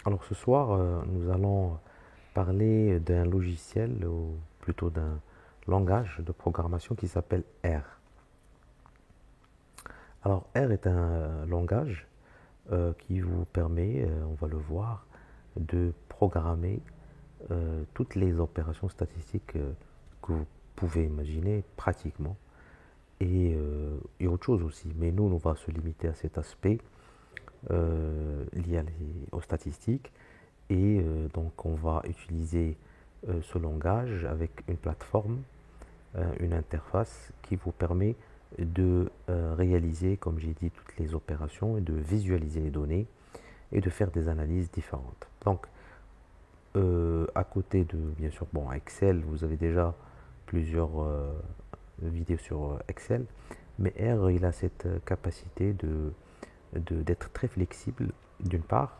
Alors ce soir, nous allons parler d'un logiciel, ou plutôt d'un langage de programmation qui s'appelle R. Alors R est un langage qui vous permet, on va le voir, de programmer toutes les opérations statistiques que vous pouvez imaginer pratiquement. Et autre chose aussi, mais nous, on va se limiter à cet aspect lié aux statistiques. Donc, on va utiliser ce langage avec une plateforme, une interface qui vous permet de réaliser, comme j'ai dit, toutes les opérations et de visualiser les données et de faire des analyses différentes. Donc, à côté de, bien sûr, bon, Excel, vous avez déjà plusieurs vidéos sur Excel, mais R, il a cette capacité d'être très flexible, d'une part,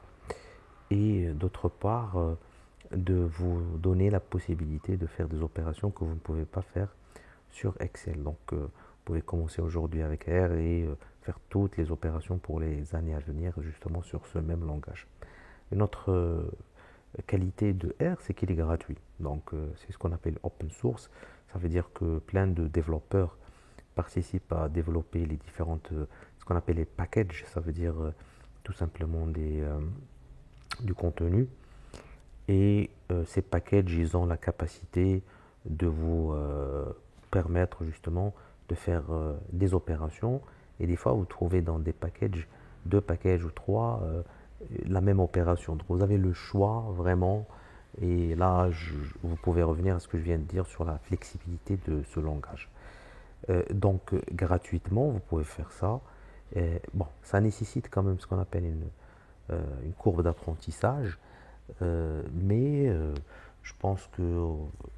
et d'autre part, de vous donner la possibilité de faire des opérations que vous ne pouvez pas faire sur Excel. Donc, vous pouvez commencer aujourd'hui avec R et faire toutes les opérations pour les années à venir, justement sur ce même langage. Une autre qualité de R, c'est qu'il est gratuit. Donc, c'est ce qu'on appelle open source. Ça veut dire que plein de développeurs participent à développer les différentes, ce qu'on appelle les packages. Ça veut dire tout simplement du contenu. Et ces packages, ils ont la capacité de vous permettre justement de faire des opérations. Et des fois, vous trouvez dans des packages, deux packages ou trois, la même opération. Donc vous avez le choix vraiment. Et là, vous pouvez revenir à ce que je viens de dire sur la flexibilité de ce langage. Donc gratuitement, vous pouvez faire ça. Bon, ça nécessite quand même ce qu'on appelle une courbe d'apprentissage. Mais je pense que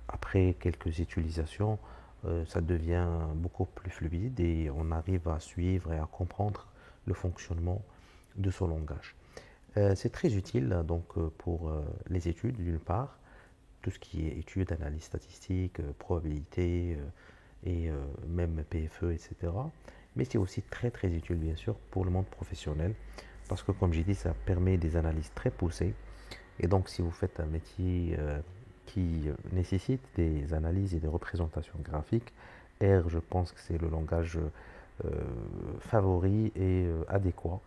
après quelques utilisations, ça devient beaucoup plus fluide et on arrive à suivre et à comprendre le fonctionnement de ce langage. C'est très utile donc pour les études d'une part, tout ce qui est études, analyse statistique, probabilité et même PFE, etc. Mais c'est aussi très très utile bien sûr pour le monde professionnel parce que comme j'ai dit, ça permet des analyses très poussées et donc, si vous faites un métier qui nécessite des analyses et des représentations graphiques, R, je pense que c'est le langage euh, favori et adéquat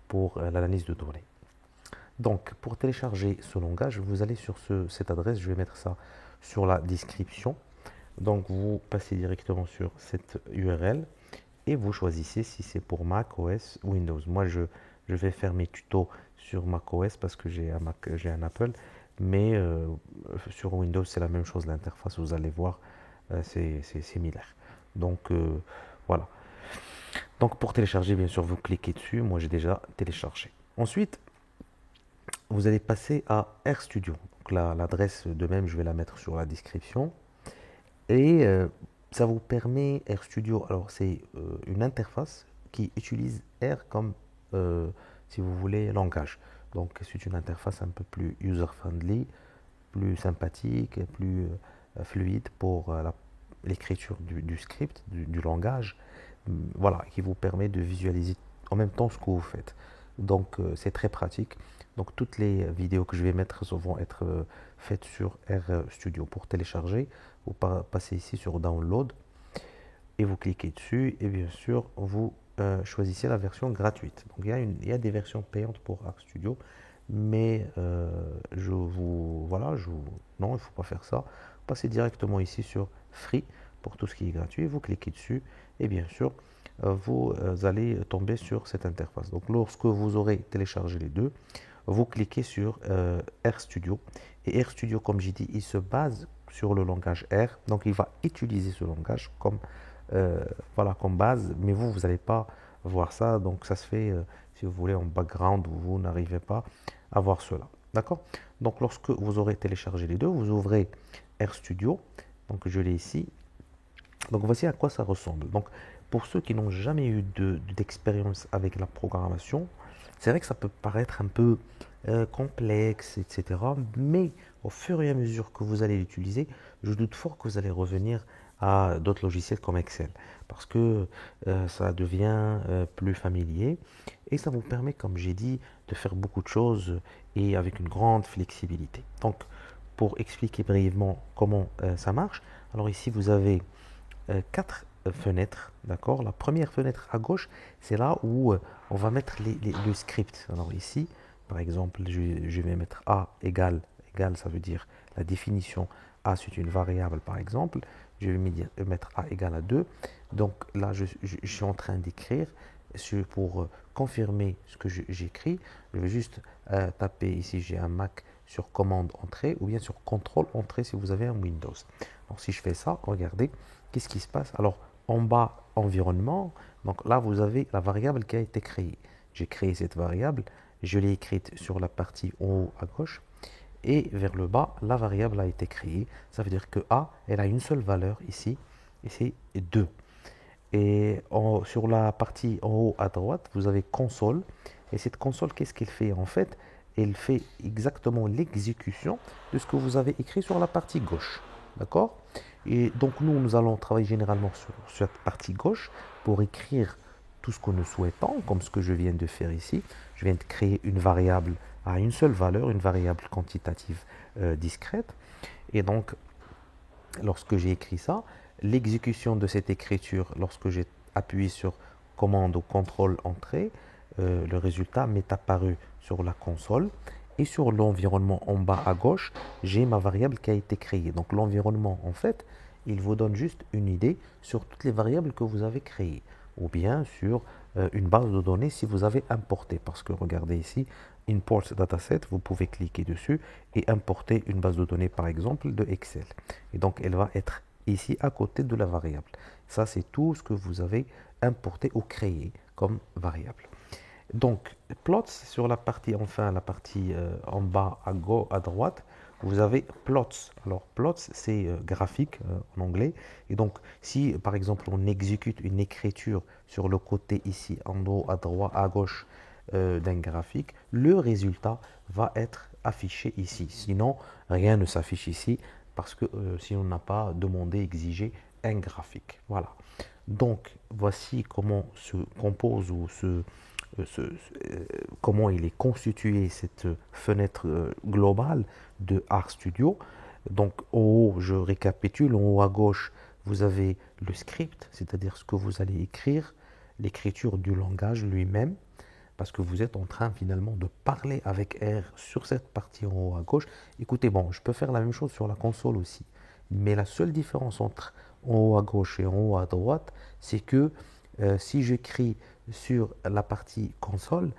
pour l'analyse de données. Donc, pour télécharger ce langage, vous allez sur cette adresse, je vais mettre ça sur la description. Donc, vous passez directement sur cette URL et vous choisissez si c'est pour Mac OS ou Windows. Moi, je vais faire mes tutos sur Mac OS parce que j'ai un Apple, mais sur Windows, c'est la même chose, l'interface, vous allez voir, c'est similaire. Donc, voilà. Donc, pour télécharger, bien sûr, vous cliquez dessus. Moi, j'ai déjà téléchargé. Ensuite, vous allez passer à RStudio. Donc, l'adresse de même, je vais la mettre sur la description. Et ça vous permet, RStudio, alors c'est une interface qui utilise R comme, si vous voulez, langage. Donc c'est une interface un peu plus user-friendly, plus sympathique et plus fluide pour l'écriture du script, du langage, voilà, qui vous permet de visualiser en même temps ce que vous faites. Donc c'est très pratique. Donc toutes les vidéos que je vais mettre vont être faites sur RStudio. Pour télécharger, vous passez ici sur Download et vous cliquez dessus et bien sûr vous choisissez la version gratuite. Donc il y a des versions payantes pour RStudio, mais non, il ne faut pas faire ça. Passez directement ici sur Free pour tout ce qui est gratuit. Vous cliquez dessus et bien sûr vous allez tomber sur cette interface. Donc lorsque vous aurez téléchargé les deux, vous cliquez sur RStudio. Et RStudio, comme j'ai dit, il se base sur le langage R. Donc il va utiliser ce langage euh, comme base, mais vous n'allez pas voir ça. Donc ça se fait, si vous voulez, en background, où vous n'arrivez pas à voir cela. D'accord. Donc lorsque vous aurez téléchargé les deux, vous ouvrez RStudio. Donc je l'ai ici. Donc voici à quoi ça ressemble. Donc pour ceux qui n'ont jamais eu d'expérience avec la programmation, c'est vrai que ça peut paraître un peu complexe, etc. Mais au fur et à mesure que vous allez l'utiliser, je doute fort que vous allez revenir à d'autres logiciels comme Excel. parce que ça devient plus familier et ça vous permet, comme j'ai dit, de faire beaucoup de choses et avec une grande flexibilité. Donc, pour expliquer brièvement comment ça marche, alors ici vous avez quatre fenêtres, d'accord. La première fenêtre à gauche, c'est là où on va mettre le script. Alors ici, par exemple, je vais mettre a égale, ça veut dire la définition. A, c'est une variable, par exemple. Je vais mettre a égale à 2. Donc là, je suis en train d'écrire. Pour confirmer ce que j'écris, je vais juste taper ici, j'ai un Mac sur commande entrée ou bien sur contrôle entrée si vous avez un Windows. Donc si je fais ça, regardez, qu'est-ce qui se passe? Alors en bas, environnement, donc là vous avez la variable qui a été créée. J'ai créé cette variable, je l'ai écrite sur la partie en haut à gauche et vers le bas, la variable a été créée. Ça veut dire que A, elle a une seule valeur ici et c'est 2. Et sur la partie en haut à droite, vous avez console. Et cette console, qu'est-ce qu'elle fait en fait? Elle fait exactement l'exécution de ce que vous avez écrit sur la partie gauche. D'accord? Et donc nous allons travailler généralement sur cette partie gauche pour écrire tout ce que nous souhaitons, comme ce que je viens de faire ici. Je viens de créer une variable à une seule valeur, une variable quantitative discrète. Et donc, lorsque j'ai écrit ça, l'exécution de cette écriture, lorsque j'ai appuyé sur commande ou contrôle entrée, le résultat m'est apparu sur la console et sur l'environnement en bas à gauche, j'ai ma variable qui a été créée. Donc l'environnement, en fait, il vous donne juste une idée sur toutes les variables que vous avez créées ou bien sur une base de données si vous avez importé. Parce que regardez ici, Import Dataset, vous pouvez cliquer dessus et importer une base de données par exemple de Excel. Et donc elle va être ici à côté de la variable. Ça c'est tout ce que vous avez importé ou créé comme variable. Donc plots sur la partie, enfin la partie en bas à droite, vous avez plots. Alors plots c'est graphique en anglais. Et donc si par exemple on exécute une écriture sur le côté ici en haut à droite à gauche d'un graphique, le résultat va être affiché ici. Sinon rien ne s'affiche ici parce que si on n'a pas demandé, exigé un graphique. Voilà. Donc voici comment se compose ou comment il est constitué cette fenêtre globale de RStudio. Donc en haut, je récapitule, en haut à gauche, vous avez le script, c'est-à-dire ce que vous allez écrire, l'écriture du langage lui-même, parce que vous êtes en train finalement de parler avec R sur cette partie en haut à gauche. Écoutez, bon, je peux faire la même chose sur la console aussi, mais la seule différence entre en haut à gauche et en haut à droite, c'est que si j'écris sur la partie console,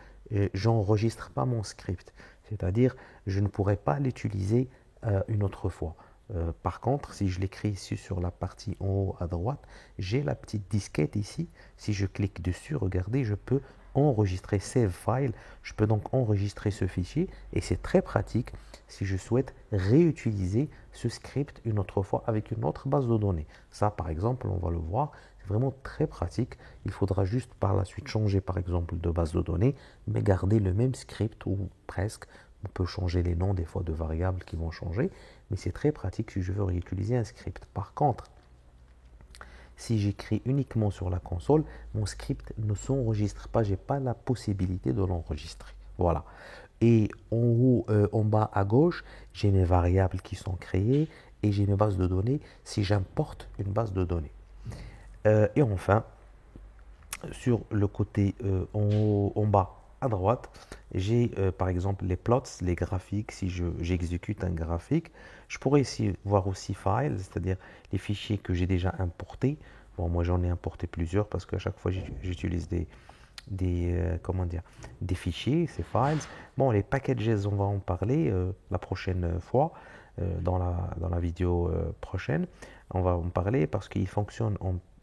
j'enregistre pas mon script. C'est-à-dire, je ne pourrais pas l'utiliser une autre fois. Par contre, si je l'écris ici sur la partie en haut à droite, j'ai la petite disquette ici. Si je clique dessus, regardez, je peux enregistrer Save File. Je peux donc enregistrer ce fichier et c'est très pratique si je souhaite réutiliser ce script une autre fois avec une autre base de données. Ça, par exemple, on va le voir, c'est vraiment très pratique. Il faudra juste par la suite changer, par exemple, de base de données, mais garder le même script ou presque. On peut changer les noms des fois de variables qui vont changer, mais c'est très pratique si je veux réutiliser un script. Par contre, si j'écris uniquement sur la console, mon script ne s'enregistre pas, je n'ai pas la possibilité de l'enregistrer. Voilà. Et en haut, en bas à gauche, j'ai mes variables qui sont créées et j'ai mes bases de données si j'importe une base de données. Et enfin, sur le côté en haut, en bas à droite, j'ai par exemple les plots, les graphiques. Si j'exécute un graphique, je pourrais ici voir aussi files, c'est-à-dire les fichiers que j'ai déjà importés. Bon, moi j'en ai importé plusieurs parce qu'à chaque fois j'utilise comment dire, des fichiers, ces files. Bon, les packages, on va en parler la prochaine fois, dans la vidéo prochaine. On va en parler parce qu'ils fonctionnent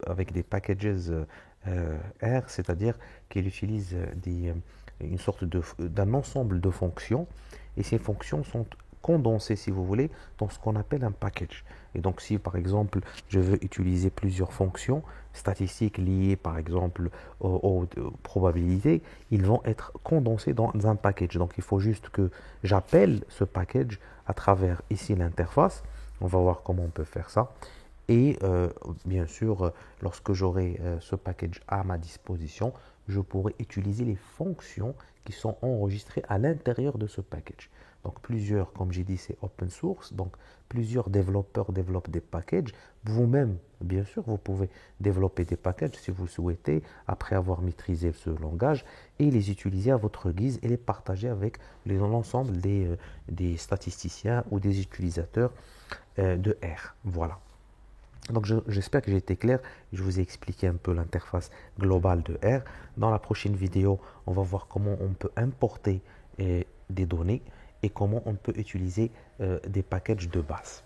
avec des packages R, c'est-à-dire qu'il utilise une sorte d'un ensemble de fonctions et ces fonctions sont condensées, si vous voulez, dans ce qu'on appelle un package. Et donc si par exemple je veux utiliser plusieurs fonctions statistiques liées par exemple aux probabilités, ils vont être condensés dans un package. Donc il faut juste que j'appelle ce package à travers ici l'interface. On va voir comment on peut faire ça. Et bien sûr, lorsque j'aurai ce package à ma disposition, je pourrai utiliser les fonctions qui sont enregistrées à l'intérieur de ce package. Donc plusieurs, comme j'ai dit, c'est open source, donc plusieurs développeurs développent des packages. Vous-même, bien sûr, vous pouvez développer des packages si vous souhaitez, après avoir maîtrisé ce langage, et les utiliser à votre guise et les partager avec l'ensemble des statisticiens ou des utilisateurs de R. Voilà. Donc j'espère que j'ai été clair. Je vous ai expliqué un peu l'interface globale de R. Dans la prochaine vidéo, on va voir comment on peut importer des données et comment on peut utiliser des packages de base.